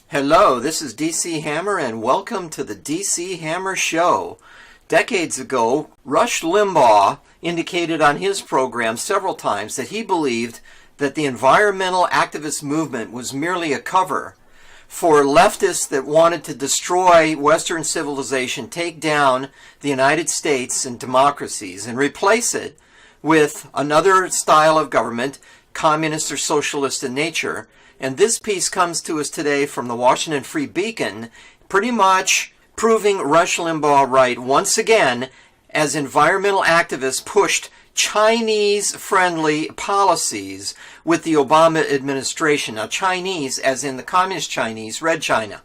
Hello, this is DC Hammer and welcome to the DC Hammer Show. Decades ago, Rush Limbaugh indicated on his program several times that he believed that the environmental activist movement was merely a cover for leftists that wanted to destroy Western civilization, take down the United States and democracies, and replace it with another style of government, communist or socialist in nature. And this piece comes to us today from the Washington Free Beacon, pretty much proving Rush Limbaugh right once again, as environmental activists pushed Chinese-friendly policies with the Obama administration. Now, Chinese, as in the communist Chinese, Red China.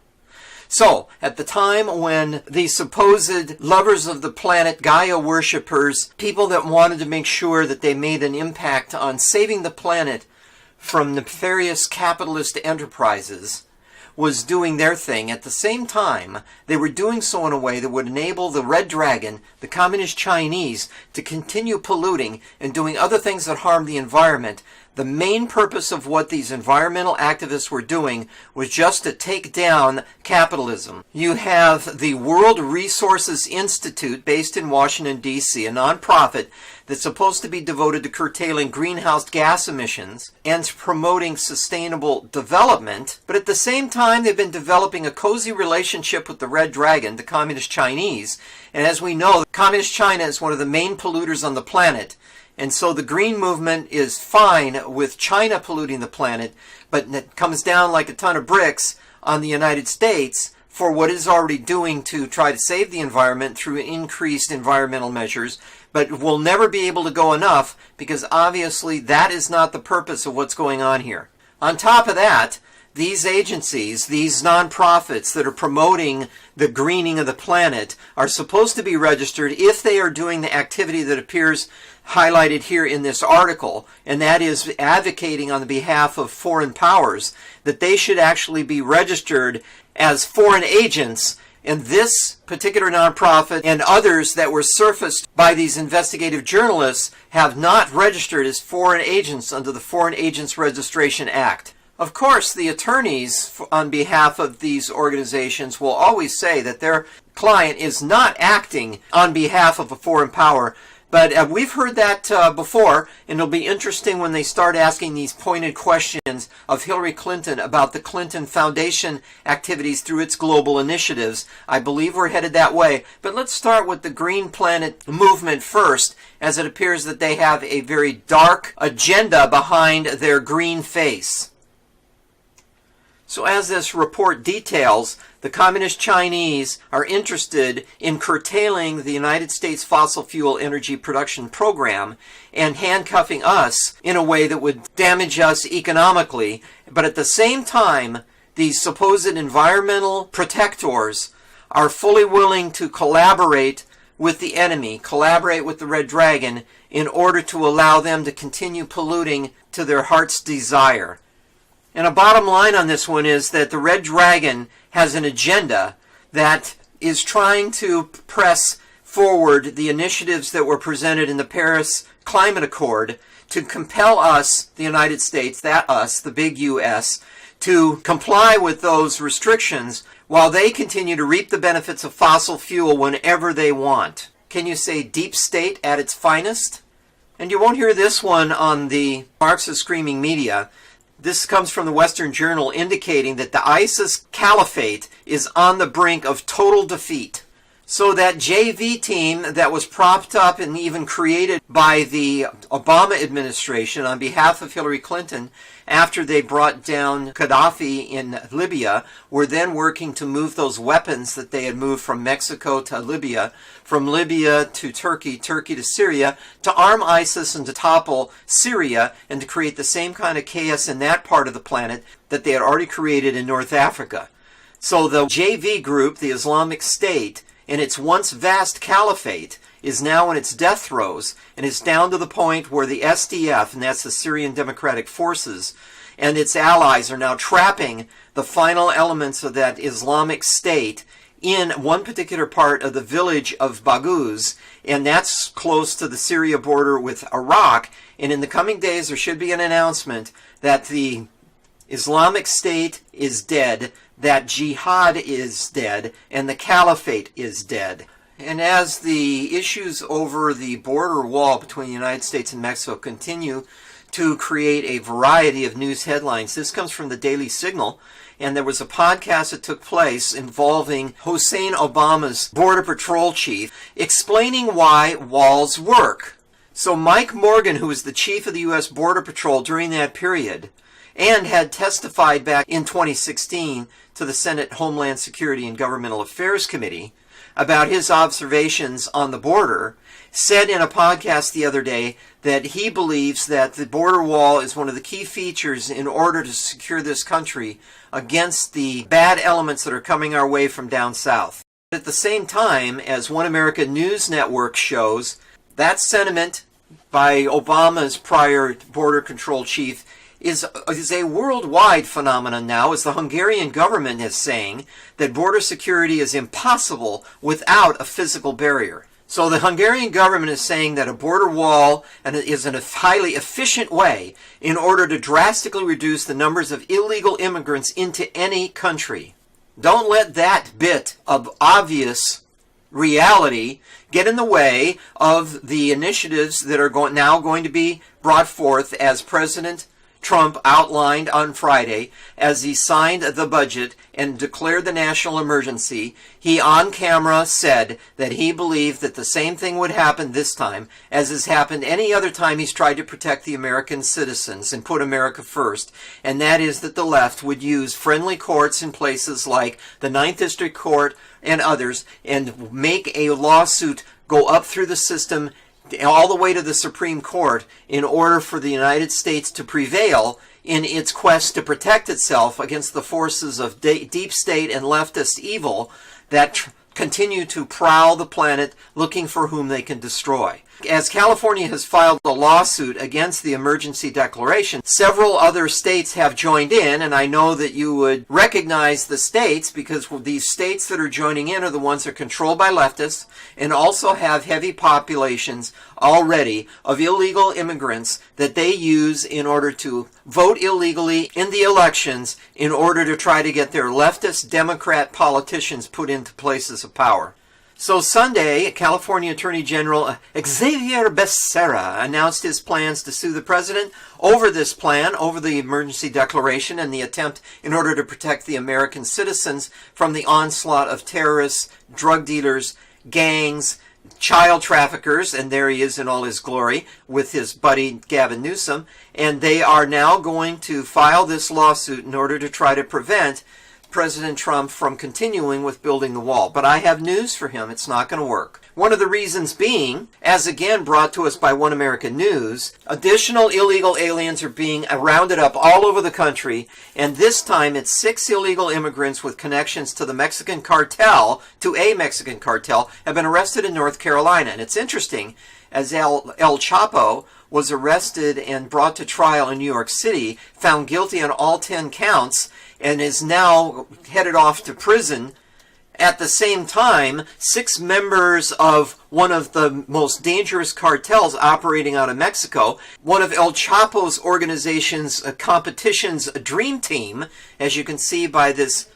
So, at the time when the supposed lovers of the planet, Gaia worshippers, people that wanted to make sure that they made an impact on saving the planet from nefarious capitalist enterprises, was doing their thing, at the same time, they were doing so in a way that would enable the Red Dragon, the communist Chinese, to continue polluting and doing other things that harm the environment. The main purpose of what these environmental activists were doing was just to take down capitalism. You have the World Resources Institute, based in Washington, D.C., a nonprofit that's supposed to be devoted to curtailing greenhouse gas emissions and promoting sustainable development. But at the same time, they've been developing a cozy relationship with the Red Dragon, the Communist Chinese. And as we know, Communist China is one of the main polluters on the planet. And so the green movement is fine with China polluting the planet, but it comes down like a ton of bricks on the United States for what it is already doing to try to save the environment through increased environmental measures, but will never be able to go enough because obviously that is not the purpose of what's going on here. On top of that, these agencies, these nonprofits that are promoting the greening of the planet are supposed to be registered if they are doing the activity that appears highlighted here in this article, and that is advocating on the behalf of foreign powers, that they should actually be registered as foreign agents. And this particular nonprofit and others that were surfaced by these investigative journalists have not registered as foreign agents under the Foreign Agents Registration Act. Of course, the attorneys on behalf of these organizations will always say that their client is not acting on behalf of a foreign power. But we've heard that before, and it'll be interesting when they start asking these pointed questions of Hillary Clinton about the Clinton Foundation activities through its global initiatives. I believe we're headed that way. But let's start with the Green Planet movement first, as it appears that they have a very dark agenda behind their green face. So as this report details, the Communist Chinese are interested in curtailing the United States fossil fuel energy production program and handcuffing us in a way that would damage us economically. But at the same time, these supposed environmental protectors are fully willing to collaborate with the enemy, collaborate with the Red Dragon, in order to allow them to continue polluting to their heart's desire. And a bottom line on this one is that the Red Dragon has an agenda that is trying to press forward the initiatives that were presented in the Paris Climate Accord to compel us, the United States, that us, the big U.S., to comply with those restrictions while they continue to reap the benefits of fossil fuel whenever they want. Can you say deep state at its finest? And you won't hear this one on the Marxist screaming media. This comes from the Western Journal indicating that the ISIS caliphate is on the brink of total defeat. So that JV team that was propped up and even created by the Obama administration on behalf of Hillary Clinton after they brought down Gaddafi in Libya were then working to move those weapons that they had moved from Mexico to Libya, from Libya to Turkey, Turkey to Syria, to arm ISIS and to topple Syria and to create the same kind of chaos in that part of the planet that they had already created in North Africa. So the JV group, the Islamic State, in its once vast caliphate, is now in its death throes, and is down to the point where the SDF, and that's the Syrian Democratic Forces, and its allies are now trapping the final elements of that Islamic State in one particular part of the village of Baghouz, and that's close to the Syria border with Iraq. And in the coming days, there should be an announcement that the Islamic State is dead, that jihad is dead, and the caliphate is dead. And as the issues over the border wall between the United States and Mexico continue to create a variety of news headlines, this comes from the Daily Signal, and there was a podcast that took place involving Hussein Obama's Border Patrol chief explaining why walls work. So Mike Morgan, who was the chief of the U.S. Border Patrol during that period, and had testified back in 2016 to the Senate Homeland Security and Governmental Affairs Committee about his observations on the border, said in a podcast the other day that he believes that the border wall is one of the key features in order to secure this country against the bad elements that are coming our way from down south. At the same time, as One America News Network shows, that sentiment by Obama's prior border control chief is a worldwide phenomenon now, as the Hungarian government is saying that border security is impossible without a physical barrier. So the Hungarian government is saying that a border wall is a highly efficient way in order to drastically reduce the numbers of illegal immigrants into any country. Don't let that bit of obvious reality get in the way of the initiatives that are now going to be brought forth as President Trump outlined on Friday as he signed the budget and declared the national emergency. He on camera said that he believed that the same thing would happen this time as has happened any other time he's tried to protect the American citizens and put America first, and that is that the left would use friendly courts in places like the Ninth District Court and others and make a lawsuit go up through the system all the way to the Supreme Court in order for the United States to prevail in its quest to protect itself against the forces of deep state and leftist evil that continue to prowl the planet looking for whom they can destroy. As California has filed a lawsuit against the emergency declaration, several other states have joined in, and I know that you would recognize the states because these states that are joining in are the ones that are controlled by leftists and also have heavy populations already of illegal immigrants that they use in order to vote illegally in the elections in order to try to get their leftist Democrat politicians put into places of power. So Sunday, California Attorney General Xavier Becerra announced his plans to sue the president over this plan, over the emergency declaration and the attempt in order to protect the American citizens from the onslaught of terrorists, drug dealers, gangs, child traffickers, and there he is in all his glory with his buddy Gavin Newsom, and they are now going to file this lawsuit in order to try to prevent President Trump from continuing with building the wall. But I have news for him. It's not going to work. One of the reasons being, as again brought to us by One America News, additional illegal aliens are being rounded up all over the country, and this time it's 6 illegal immigrants with connections to the Mexican cartel, to a Mexican cartel, have been arrested in North Carolina. And it's interesting, as El Chapo was arrested and brought to trial in New York City, found guilty on all 10 counts, and is now headed off to prison. At the same time, 6 members of one of the most dangerous cartels operating out of Mexico, one of El Chapo's organization's competition's dream team, as you can see by this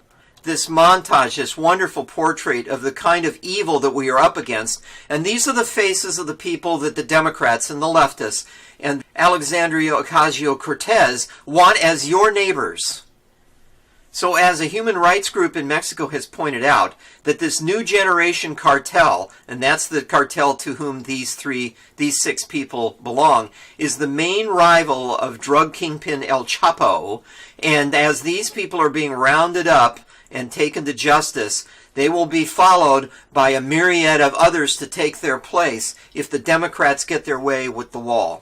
montage, this wonderful portrait of the kind of evil that we are up against. And these are the faces of the people that the Democrats and the leftists and Alexandria Ocasio-Cortez want as your neighbors. So as a human rights group in Mexico has pointed out, that this new generation cartel, and that's the cartel to whom these 6 people belong, is the main rival of drug kingpin El Chapo. And as these people are being rounded up and taken to justice, they will be followed by a myriad of others to take their place if the Democrats get their way with the wall.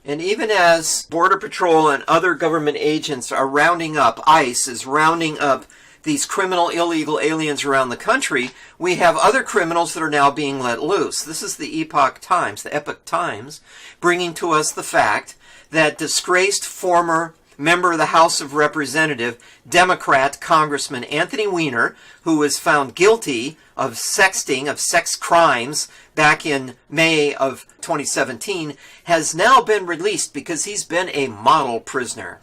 And even as Border Patrol and other government agents are rounding up, ICE is rounding up these criminal illegal aliens around the country, we have other criminals that are now being let loose. This is the Epoch Times, bringing to us the fact that disgraced former member of the House of Representatives, Democrat Congressman Anthony Weiner, who was found guilty of sexting, of sex crimes, back in May of 2017, has now been released because he's been a model prisoner.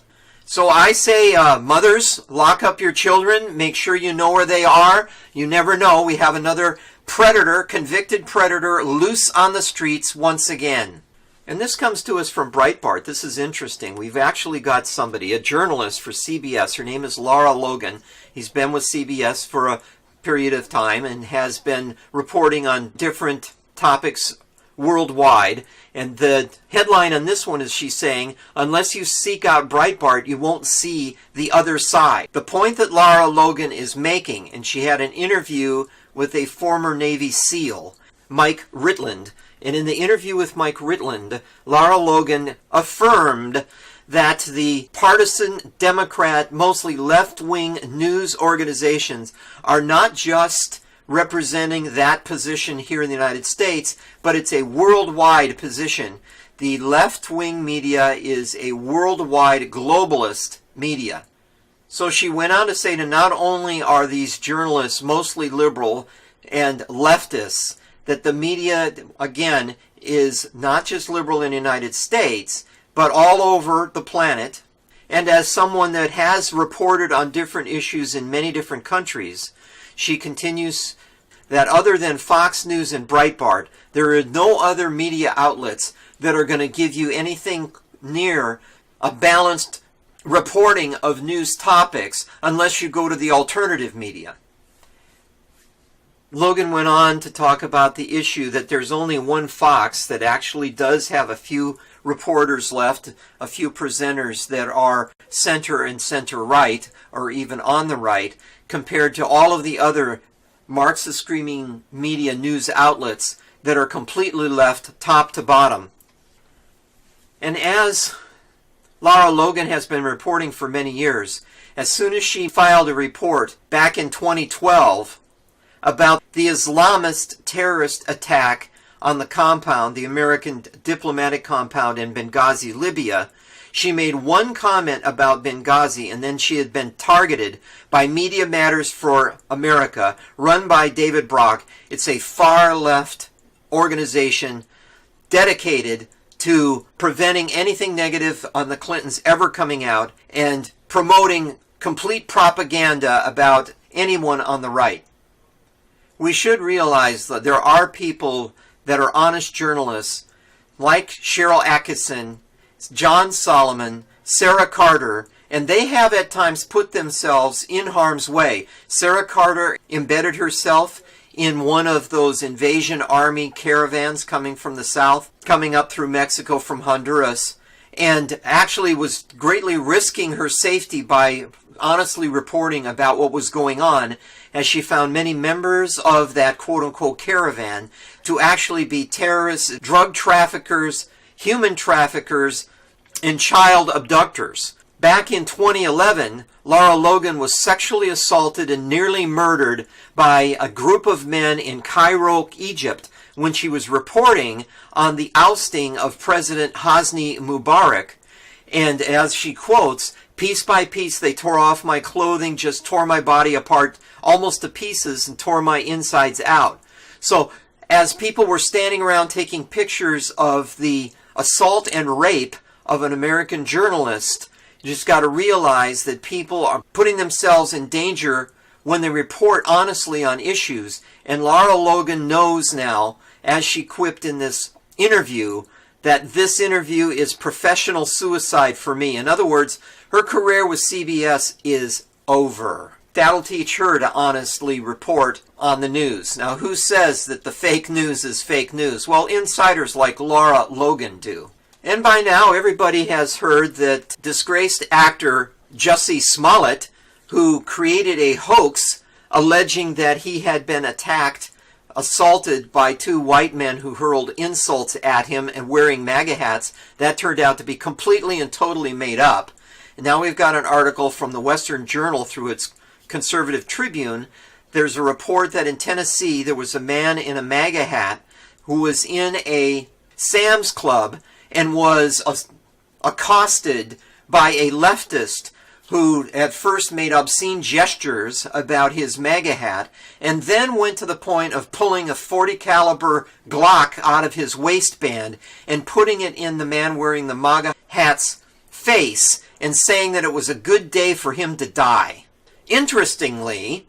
So I say, mothers, lock up your children. Make sure you know where they are. You never know. We have another predator, convicted predator, loose on the streets once again. And this comes to us from Breitbart. This is interesting. We've actually got somebody, a journalist for CBS. Her name is Lara Logan. He's been with CBS for a period of time and has been reporting on different topics worldwide. And the headline on this one is she's saying, unless you seek out Breitbart, you won't see the other side. The point that Lara Logan is making, and she had an interview with a former Navy SEAL, Mike Ritland, and in the interview with Mike Ritland, Lara Logan affirmed that the partisan Democrat, mostly left-wing news organizations are not just representing that position here in the United States, but it's a worldwide position. The left-wing media is a worldwide globalist media. So she went on to say that not only are these journalists mostly liberal and leftists, that the media, again, is not just liberal in the United States, but all over the planet. And as someone that has reported on different issues in many different countries, she continues that other than Fox News and Breitbart, there are no other media outlets that are going to give you anything near a balanced reporting of news topics unless you go to the alternative media. Logan went on to talk about the issue that there's only one Fox that actually does have a few reporters left, a few presenters that are center and center-right, or even on the right, compared to all of the other Marxist-screaming media news outlets that are completely left top to bottom. And as Lara Logan has been reporting for many years, as soon as she filed a report back in 2012 about the Islamist terrorist attack on the compound, the American diplomatic compound in Benghazi, Libya, she made one comment about Benghazi, and then she had been targeted by Media Matters for America, run by David Brock. It's a far-left organization dedicated to preventing anything negative on the Clintons ever coming out and promoting complete propaganda about anyone on the right. We should realize that there are people that are honest journalists like Cheryl Atkinson, John Solomon, Sarah Carter, and they have at times put themselves in harm's way. Sarah Carter embedded herself in one of those invasion army caravans coming from the south, coming up through Mexico from Honduras, and actually was greatly risking her safety by honestly reporting about what was going on, as she found many members of that quote-unquote caravan to actually be terrorists, drug traffickers, human traffickers, and child abductors. Back in 2011, Lara Logan was sexually assaulted and nearly murdered by a group of men in Cairo, Egypt, when she was reporting on the ousting of President Hosni Mubarak. And as she quotes, "Piece by piece they tore off my clothing, just tore my body apart almost to pieces and tore my insides out." So as people were standing around taking pictures of the assault and rape of an American journalist, you just got to realize that people are putting themselves in danger when they report honestly on issues. And Lara Logan knows now, as she quipped in this interview, that this interview is professional suicide for me. In other words, her career with CBS is over. That'll teach her to honestly report on the news. Now, who says that the fake news is fake news? Well, insiders like Lara Logan do. And by now, everybody has heard that disgraced actor Jussie Smollett, who created a hoax alleging that he had been assaulted by two white men who hurled insults at him and wearing MAGA hats, that turned out to be completely and totally made up. And now we've got an article from the Western Journal through its Conservative Tribune. There's a report that in Tennessee there was a man in a MAGA hat who was in a Sam's Club and was accosted by a leftist who at first made obscene gestures about his MAGA hat, and then went to the point of pulling a .40 caliber Glock out of his waistband and putting it in the man wearing the MAGA hat's face and saying that it was a good day for him to die. Interestingly,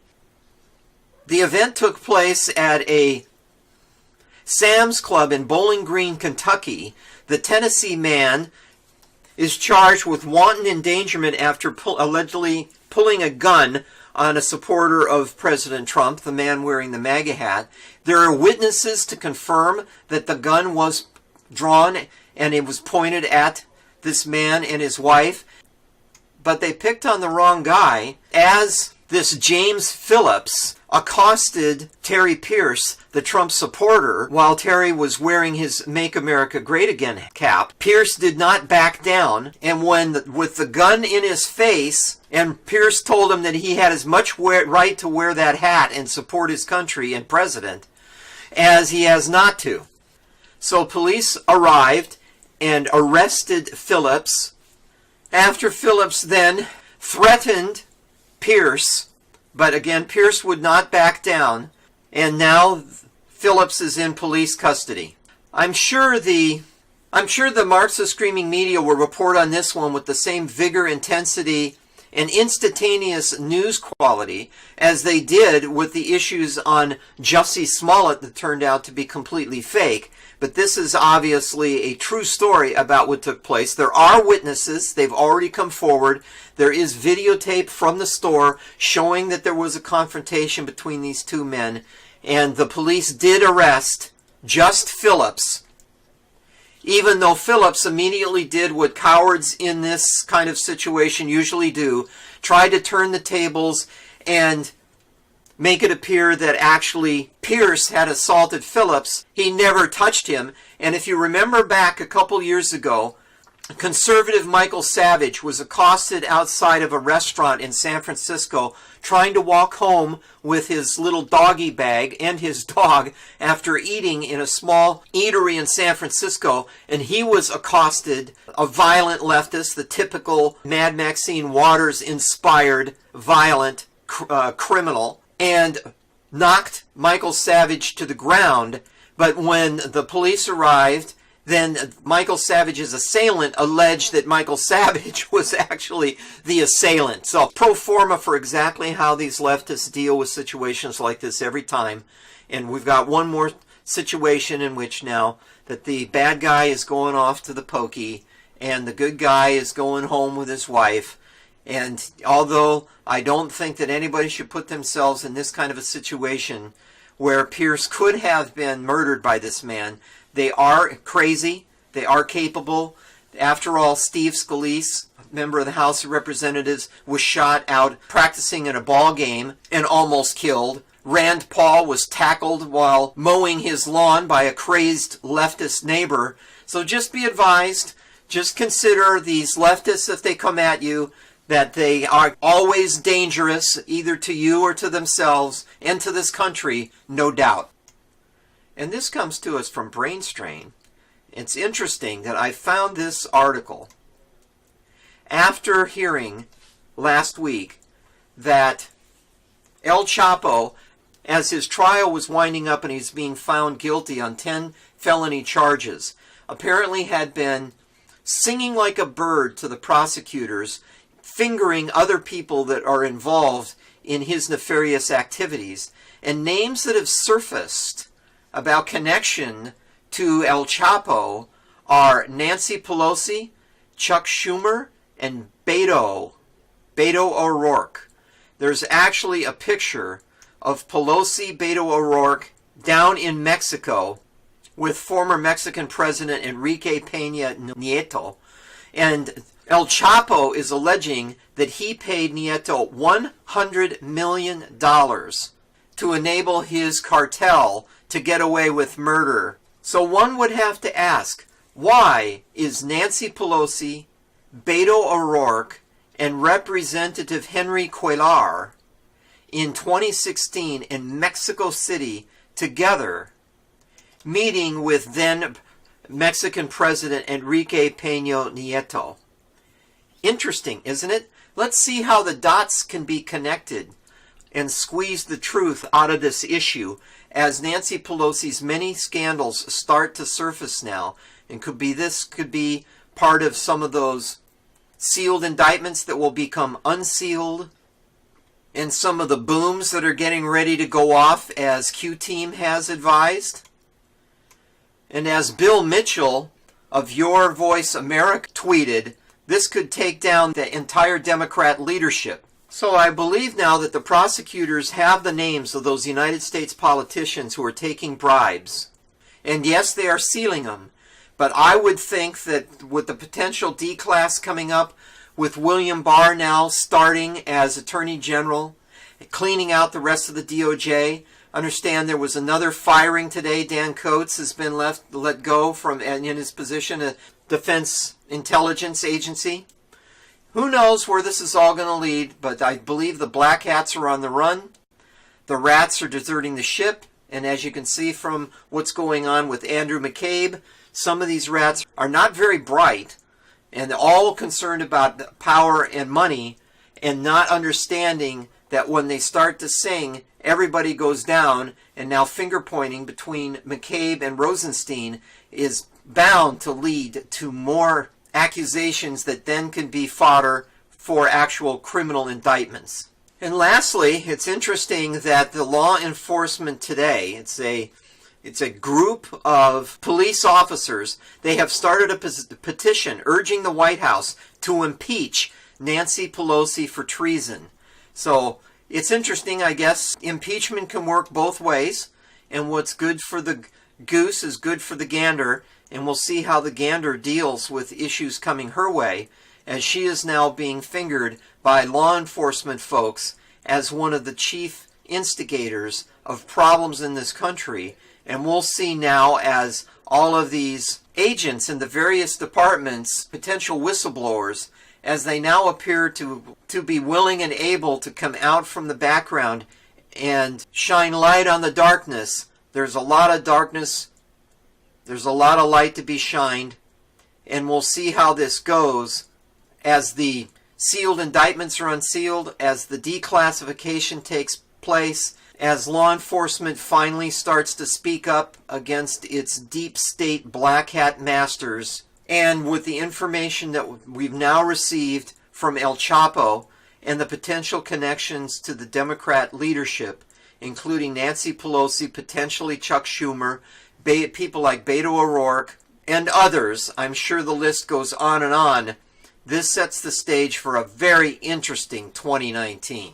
the event took place at a Sam's Club in Bowling Green, Kentucky. The Tennessee man is charged with wanton endangerment after allegedly pulling a gun on a supporter of President Trump, the man wearing the MAGA hat. There are witnesses to confirm that the gun was drawn and it was pointed at this man and his wife, but they picked on the wrong guy, as this James Phillips accosted Terry Pierce, the Trump supporter, while Terry was wearing his Make America Great Again cap. Pierce did not back down, and with the gun in his face, and Pierce told him that he had as much right to wear that hat and support his country and president as he has not to. So police arrived and arrested Phillips, after Phillips then threatened Pierce, but again, Pierce would not back down, and now Phillips is in police custody. I'm sure the Marxist screaming media will report on this one with the same vigor, intensity, and instantaneous news quality as they did with the issues on Jussie Smollett that turned out to be completely fake. But this is obviously a true story about what took place. There are witnesses. They've already come forward. There is videotape from the store showing that there was a confrontation between these two men. And the police did arrest just Phillips, even though Phillips immediately did what cowards in this kind of situation usually do, tried to turn the tables and make it appear that actually Pierce had assaulted Phillips. He never touched him. And if you remember back a couple years ago, conservative Michael Savage was accosted outside of a restaurant in San Francisco trying to walk home with his little doggy bag and his dog after eating in a small eatery in San Francisco, and he was accosted, a violent leftist, the typical Mad Maxine Waters inspired violent criminal, and knocked Michael Savage to the ground. But when the police arrived, then Michael Savage's assailant alleged that Michael Savage was actually the assailant. So pro forma for exactly how these leftists deal with situations like this every time. And we've got one more situation in which now that the bad guy is going off to the pokey and the good guy is going home with his wife. And although I don't think that anybody should put themselves in this kind of a situation where Pierce could have been murdered by this man, they are crazy. They are capable. After all, Steve Scalise, member of the House of Representatives, was shot out practicing in a ball game and almost killed. Rand Paul was tackled while mowing his lawn by a crazed leftist neighbor. So just be advised, just consider these leftists, if they come at you, that they are always dangerous, either to you or to themselves and to this country, no doubt. And this comes to us from Brain Strain. It's interesting that I found this article after hearing last week that El Chapo, as his trial was winding up and he's being found guilty on 10 felony charges, apparently had been singing like a bird to the prosecutors, fingering other people that are involved in his nefarious activities. And names that have surfaced about connection to El Chapo are Nancy Pelosi, Chuck Schumer, and Beto O'Rourke. There's actually a picture of Pelosi, Beto O'Rourke down in Mexico with former Mexican President Enrique Peña Nieto. And El Chapo is alleging that he paid Nieto $100 million to enable his cartel to get away with murder. So one would have to ask, why is Nancy Pelosi, Beto O'Rourke, and Representative Henry Cuellar in 2016 in Mexico City together, meeting with then Mexican President Enrique Peña Nieto? Interesting, isn't it? Let's see how the dots can be connected and squeeze the truth out of this issue as Nancy Pelosi's many scandals start to surface now. And this could be part of some of those sealed indictments that will become unsealed, and some of the booms that are getting ready to go off as Q-Team has advised. And as Bill Mitchell of Your Voice America tweeted, this could take down the entire Democrat leadership. So I believe now that the prosecutors have the names of those United States politicians who are taking bribes. And yes, they are sealing them. But I would think that with the potential D-class coming up, with William Barr now starting as Attorney General, cleaning out the rest of the DOJ. Understand there was another firing today. Dan Coates has been let go from in his position at Defense Intelligence Agency. Who knows where this is all going to lead, but I believe the black hats are on the run. The rats are deserting the ship, and as you can see from what's going on with Andrew McCabe, some of these rats are not very bright, and they're all concerned about power and money, and not understanding that when they start to sing, everybody goes down, and now finger pointing between McCabe and Rosenstein is bound to lead to more accusations that then can be fodder for actual criminal indictments. And lastly, it's interesting that the law enforcement today, it's a group of police officers. They have started a petition urging the White House to impeach Nancy Pelosi for treason. So it's interesting, I guess. Impeachment can work both ways, and what's good for the goose is good for the gander, and we'll see how the gander deals with issues coming her way, as she is now being fingered by law enforcement folks as one of the chief instigators of problems in this country. And we'll see now as all of these agents in the various departments, potential whistleblowers, as they now appear to be willing and able to come out from the background and shine light on the darkness. There's a lot of darkness. There's a lot of light to be shined. And we'll see how this goes as the sealed indictments are unsealed, as the declassification takes place, as law enforcement finally starts to speak up against its deep state black hat masters, and with the information that we've now received from El Chapo and the potential connections to the Democrat leadership, including Nancy Pelosi, potentially Chuck Schumer, people like Beto O'Rourke, and others. I'm sure the list goes on and on. This sets the stage for a very interesting 2019.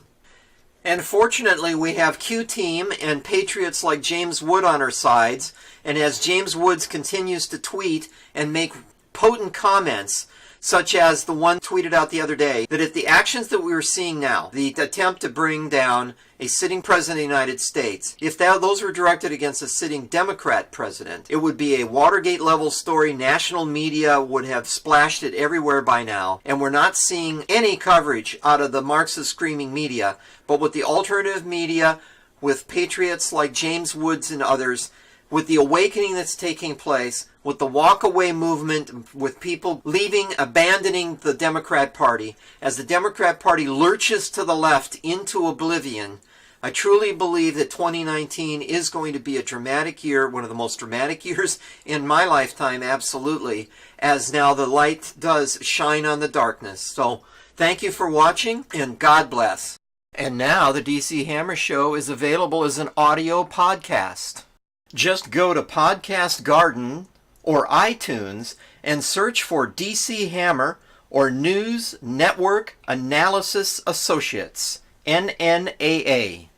And fortunately, we have Q-Team and patriots like James Wood on our sides. And as James Woods continues to tweet and make potent comments, such as the one tweeted out the other day, that if the actions that we are seeing now, the attempt to bring down a sitting president of the United States, if those were directed against a sitting Democrat president, it would be a Watergate-level story. National media would have splashed it everywhere by now, and we're not seeing any coverage out of the Marxist screaming media, but with the alternative media, with patriots like James Woods and others, with the awakening that's taking place, with the walk-away movement, with people leaving, abandoning the Democrat Party, as the Democrat Party lurches to the left into oblivion, I truly believe that 2019 is going to be a dramatic year, one of the most dramatic years in my lifetime, absolutely, as now the light does shine on the darkness. So thank you for watching, and God bless. And now the DC Hammer Show is available as an audio podcast. Just go to Podcast Garden or iTunes and search for DC Hammer or News Network Analysis Associates, NNAA.